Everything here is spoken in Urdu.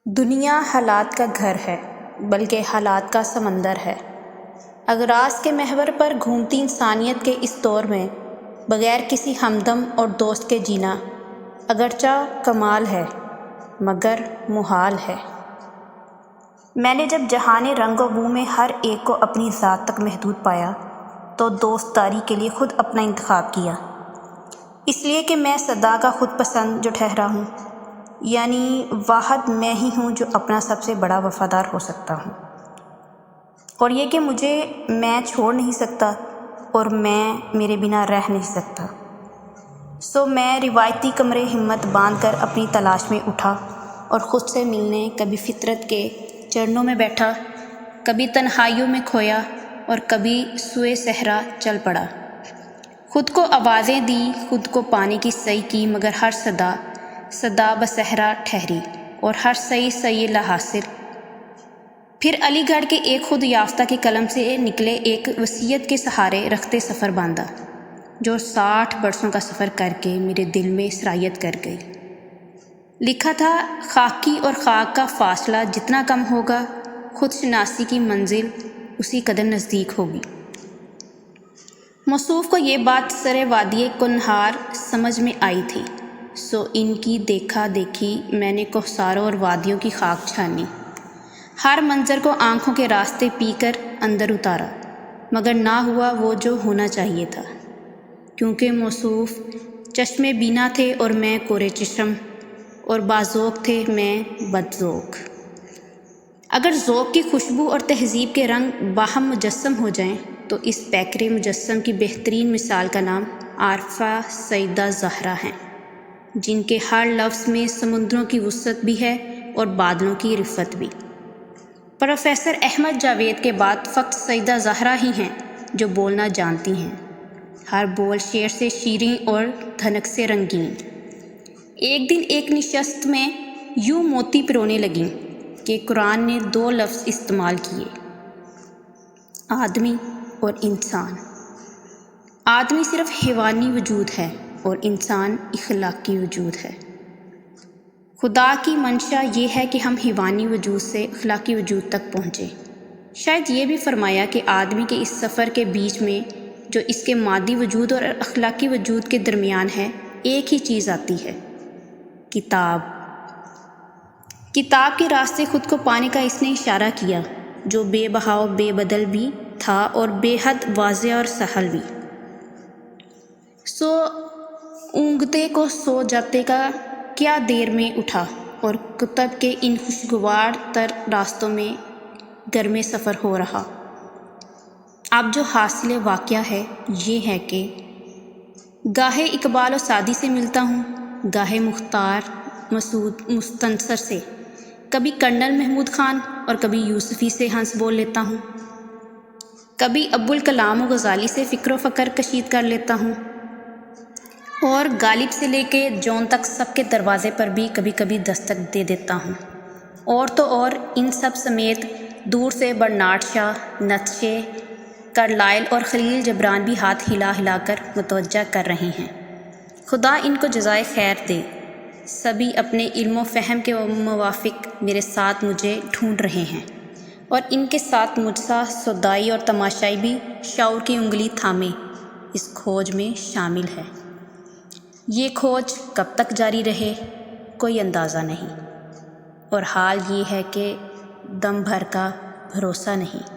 دنیا حالات کا گھر ہے، بلکہ حالات کا سمندر ہے۔ اغراض کے محور پر گھومتی انسانیت کے اس دور میں بغیر کسی ہمدم اور دوست کے جینا اگرچہ کمال ہے مگر محال ہے۔ میں نے جب جہان رنگ و بو میں ہر ایک کو اپنی ذات تک محدود پایا تو دوست داری کے لیے خود اپنا انتخاب کیا، اس لیے کہ میں صدا کا خود پسند جو ٹھہرا ہوں، یعنی واحد میں ہی ہوں جو اپنا سب سے بڑا وفادار ہو سکتا ہوں، اور یہ کہ مجھے میں چھوڑ نہیں سکتا اور میں میرے بنا رہ نہیں سکتا۔ سو میں روایتی کمرے ہمت باندھ کر اپنی تلاش میں اٹھا اور خود سے ملنے کبھی فطرت کے چرنوں میں بیٹھا، کبھی تنہائیوں میں کھویا اور کبھی سوئے صحرا چل پڑا۔ خود کو آوازیں دی، خود کو پانے کی سعی کی، مگر ہر صدا بصحرا ٹھہری اور ہر سعی لا حاصل۔ پھر علی گڑھ کے ایک خود یافتہ کے قلم سے نکلے ایک وصیت کے سہارے رخت سفر باندھا، جو 60 برسوں کا سفر کر کے میرے دل میں سرایت کر گئی۔ لکھا تھا، خاکی اور خاک کا فاصلہ جتنا کم ہوگا، خود شناسی کی منزل اسی قدر نزدیک ہوگی۔ موصوف کو یہ بات سرے وادی کنہار سمجھ میں آئی تھی، سو ان کی دیکھا دیکھی میں نے کوہساروں اور وادیوں کی خاک چھانی، ہر منظر کو آنکھوں کے راستے پی کر اندر اتارا، مگر نہ ہوا وہ جو ہونا چاہیے تھا، کیونکہ موصوف چشم بینا تھے اور میں کورے چشم، اور باذوق تھے میں بدذوق۔ اگر ذوق کی خوشبو اور تہذیب کے رنگ باہم مجسم ہو جائیں تو اس پیکرے مجسم کی بہترین مثال کا نام عارفہ سیدہ زہرا ہیں، جن کے ہر لفظ میں سمندروں کی وسعت بھی ہے اور بادلوں کی رفت بھی۔ پروفیسر احمد جاوید کے بعد فقط سیدہ زہرا ہی ہیں جو بولنا جانتی ہیں، ہر بول شعر سے شیریں اور دھنک سے رنگین۔ ایک دن ایک نشست میں یوں موتی پرونے لگیں کہ قرآن نے 2 لفظ استعمال کیے، آدمی اور انسان۔ آدمی صرف حیوانی وجود ہے اور انسان اخلاقی وجود ہے۔ خدا کی منشا یہ ہے کہ ہم حیوانی وجود سے اخلاقی وجود تک پہنچیں۔ شاید یہ بھی فرمایا کہ آدمی کے اس سفر کے بیچ میں جو اس کے مادی وجود اور اخلاقی وجود کے درمیان ہے، ایک ہی چیز آتی ہے، کتاب۔ کتاب کے راستے خود کو پانے کا اس نے اشارہ کیا، جو بے بہاؤ بے بدل بھی تھا اور بے حد واضح اور سہل بھی۔ سو اونگتے کو سو جاتے کا کیا دیر میں اٹھا اور کتب کے ان خوشگوار تر راستوں میں گرم سفر ہو رہا۔ اب جو حاصل واقعہ ہے یہ ہے کہ گاہے اقبال و سعدی سے ملتا ہوں، گاہے مختار مسعود مستنصر سے، کبھی کرنل محمود خان اور کبھی یوسفی سے ہنس بول لیتا ہوں، کبھی ابوالکلام و غزالی سے فکر و فکر کشید کر لیتا ہوں، اور غالب سے لے کے جون تک سب کے دروازے پر بھی کبھی کبھی دستک دے دیتا ہوں، اور تو اور ان سب سمیت دور سے برنارڈ شاہ، نیتشے، کارلائل اور خلیل جبران بھی ہاتھ ہلا ہلا کر متوجہ کر رہے ہیں۔ خدا ان کو جزائے خیر دے، سبھی اپنے علم و فہم کے موافق میرے ساتھ مجھے ڈھونڈ رہے ہیں، اور ان کے ساتھ مجھ سا سودائی اور تماشائی بھی شعور کی انگلی تھامے اس کھوج میں شامل ہے۔ یہ کھوج کب تک جاری رہے کوئی اندازہ نہیں، اور حال یہ ہے کہ دم بھر کا بھروسہ نہیں۔